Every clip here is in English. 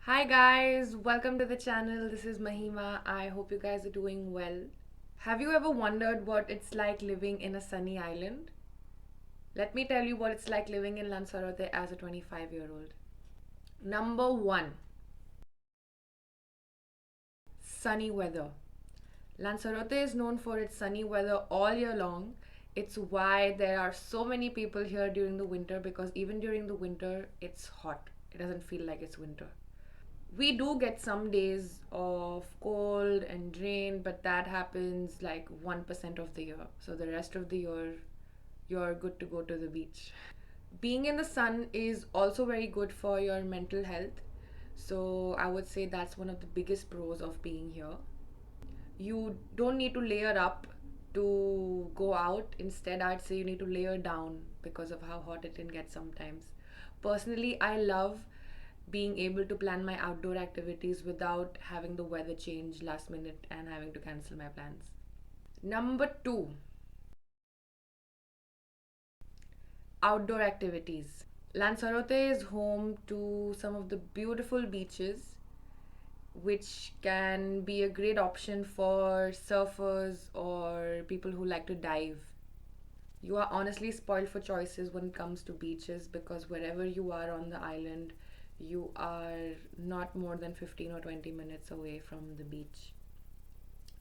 Hi guys, welcome to the channel. This is Mahima. I hope you guys are doing well. Have you ever wondered what it's like living in a sunny island? Let me tell you what it's like living in Lanzarote as a 25-year-old. Number 1, sunny weather. Lanzarote is known for its sunny weather all year long. It's why there are so many people here during the winter because even during the winter it's hot. It doesn't feel like it's winter. We do get some days of cold and rain, but that happens like 1% of the year. So the rest of the year, you're good to go to the beach. Being in the sun is also very good for your mental health. So I would say that's one of the biggest pros of being here. You don't need to layer up to go out. Instead, I'd say you need to layer down because of how hot it can get sometimes. Personally, I love being able to plan my outdoor activities without having the weather change last minute and having to cancel my plans. Number 2, outdoor activities. Lanzarote is home to some of the beautiful beaches, which can be a great option for surfers or people who like to dive. You are honestly spoiled for choices when it comes to beaches because wherever you are on the island, you are not more than 15 or 20 minutes away from the beach.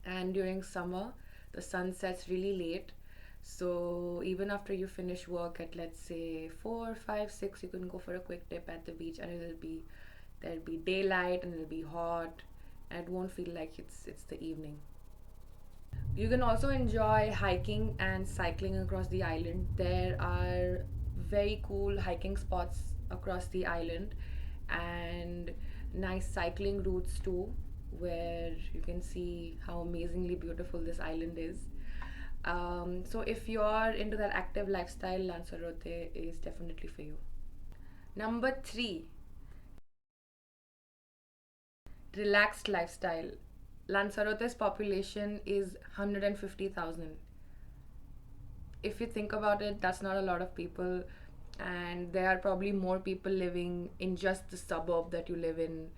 And during summer, the sun sets really late. So even after you finish work at let's say 4, 5, 6, you can go for a quick dip at the beach and there'll be daylight and it'll be hot and it won't feel like it's the evening. You can also enjoy hiking and cycling across the island. There are very cool hiking spots across the island and nice cycling routes too, where you can see how amazingly beautiful this island is. So, if you're into that active lifestyle, Lanzarote is definitely for you. Number 3, relaxed lifestyle. Lanzarote's population is 150,000. If you think about it, that's not a lot of people, and there are probably more people living in just the suburb that you live in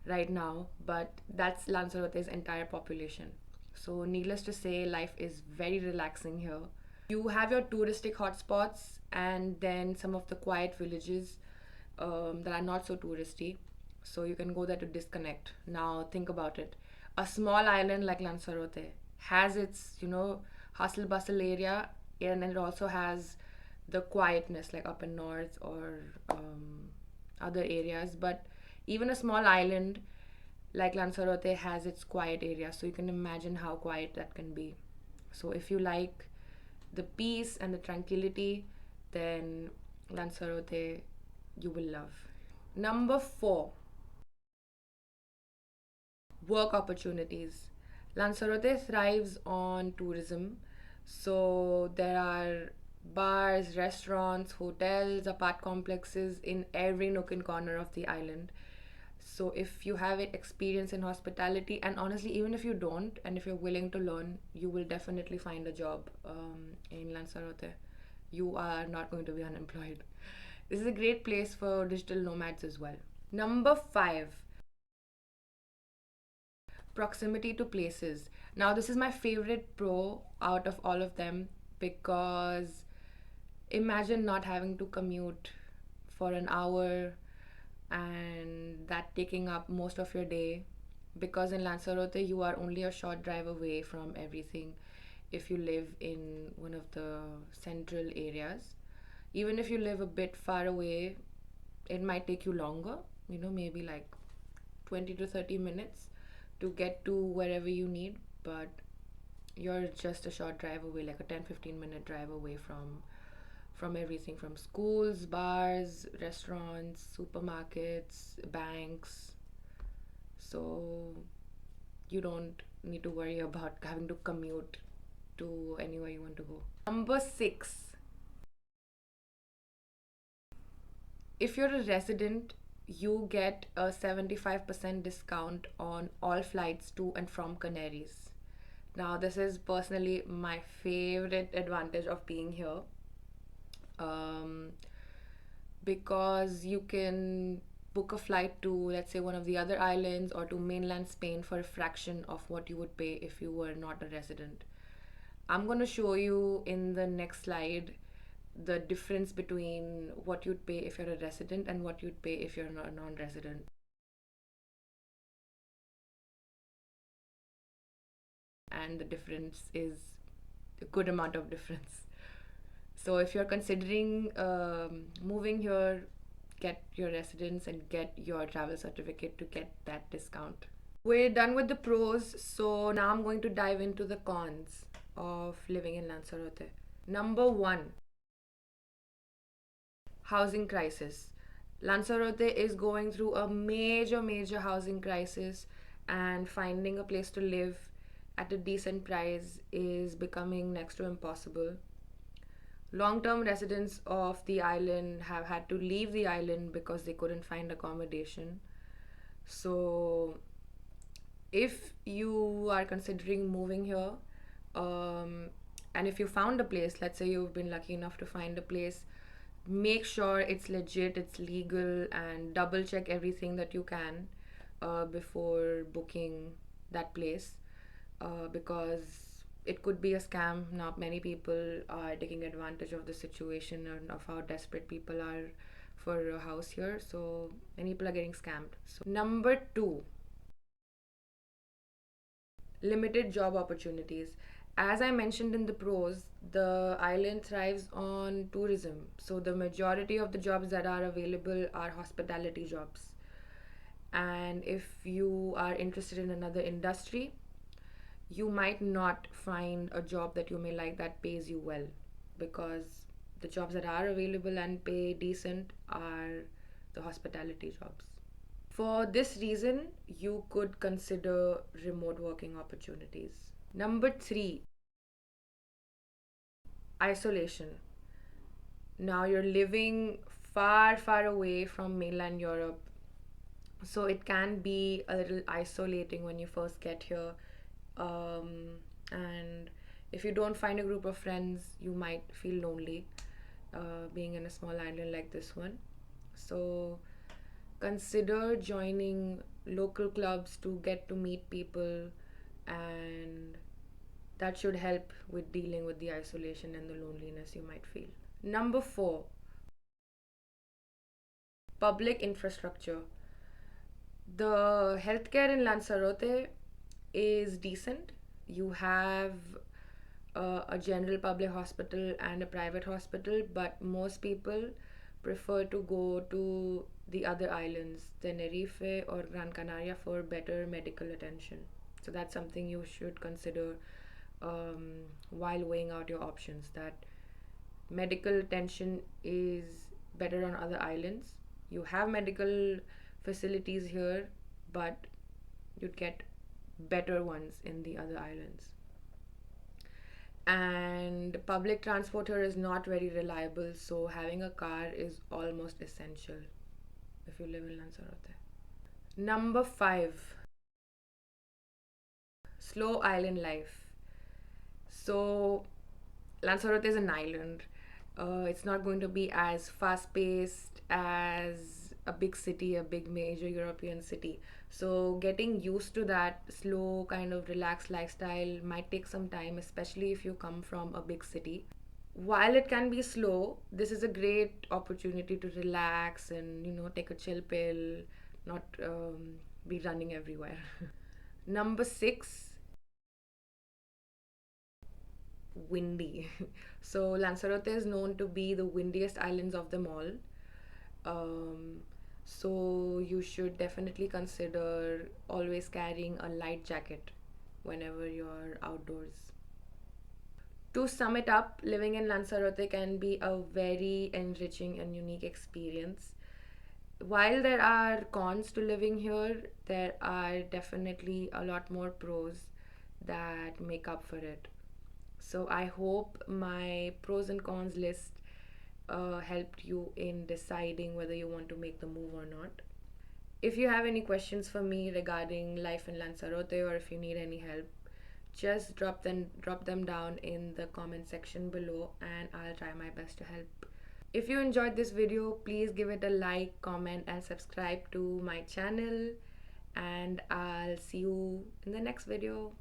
right now, but that's Lanzarote's entire population. So, needless to say, life is very relaxing here. You have your touristic hotspots and then some of the quiet villages that are not so touristy. So, you can go there to disconnect. Now, think about it. A small island like Lanzarote has its, hustle bustle area, and it also has the quietness like up in north or other areas. But even a small island like Lanzarote has its quiet area, so you can imagine how quiet that can be. So if you like the peace and the tranquility, then Lanzarote you will love. Number 4, work opportunities. Lanzarote thrives on tourism, so there are bars, restaurants, hotels, apart complexes in every nook and corner of the island. So if you have experience in hospitality, and honestly, even if you don't, and if you're willing to learn, you will definitely find a job in Lanzarote. You are not going to be unemployed. This is a great place for digital nomads as well. Number 5, proximity to places. Now, this is my favorite pro out of all of them because imagine not having to commute for an hour and that taking up most of your day, because in Lanzarote you are only a short drive away from everything if you live in one of the central areas. Even if you live a bit far away, it might take you longer, maybe like 20 to 30 minutes to get to wherever you need, but you're just a short drive away, like a 10-15 minute drive away from everything, from schools, bars, restaurants, supermarkets, banks. So you don't need to worry about having to commute to anywhere you want to go. Number 6, if you're a resident, you get a 75% discount on all flights to and from Canaries. Now, this is personally my favorite advantage of being here, um, because you can book a flight to, let's say, one of the other islands or to mainland Spain for a fraction of what you would pay if you were not a resident. I'm going to show you in the next slide the difference between what you'd pay if you're a resident and what you'd pay if you're a non resident. And the difference is a good amount of difference. So if you're considering moving here, get your residence and get your travel certificate to get that discount. We're done with the pros, so now I'm going to dive into the cons of living in Lanzarote. Number one, housing crisis. Lanzarote is going through a major housing crisis, and finding a place to live at a decent price is becoming next to impossible. Long term residents of the island have had to leave the island because they couldn't find accommodation. So, if you are considering moving here, um, and if you found a place, let's say you've been lucky enough to find a place, make sure it's legit, it's legal, and double check everything that you can before booking that place, because it could be a scam. Now, many people are taking advantage of the situation and of how desperate people are for a house here. So, many people are getting scammed. So, number two, limited job opportunities. As I mentioned in the pros, the island thrives on tourism. So the majority of the jobs that are available are hospitality jobs. And if you are interested in another industry, you might not find a job that you may like that pays you well, because the jobs that are available and pay decent are the hospitality jobs. For this reason, you could consider remote working opportunities. Number three, isolation. Now you're living far away from mainland Europe, so it can be a little isolating when you first get here. And if you don't find a group of friends, you might feel lonely being in a small island like this one. So consider joining local clubs to get to meet people, and that should help with dealing with the isolation and the loneliness you might feel. Number four, public infrastructure. The healthcare in Lanzarote is decent. You have a general public hospital and a private hospital, but most people prefer to go to the other islands, Tenerife or Gran Canaria, for better medical attention. So that's something you should consider while weighing out your options. That medical attention is better on other islands. You have medical facilities here, but you'd get better ones in the other islands. And public transport here is not very reliable, so having a car is almost essential if you live in Lanzarote. Number five, slow island life. So, Lanzarote is an island. It's not going to be as fast paced as a big city, a big major European city. So, getting used to that slow, kind of relaxed lifestyle might take some time, especially if you come from a big city. While it can be slow, this is a great opportunity to relax and, take a chill pill, not be running everywhere. Number six, windy. So Lanzarote is known to be the windiest islands of them all. Um, so you should definitely consider always carrying a light jacket whenever you're outdoors. To sum it up, living in Lanzarote can be a very enriching and unique experience. While there are cons to living here, there are definitely a lot more pros that make up for it. So I hope my pros and cons list helped you in deciding whether you want to make the move or not. If you have any questions for me regarding life in Lanzarote, or if you need any help, just drop them down in the comment section below, and I'll try my best to help. If you enjoyed this video, please give it a like, comment, and subscribe to my channel. And I'll see you in the next video.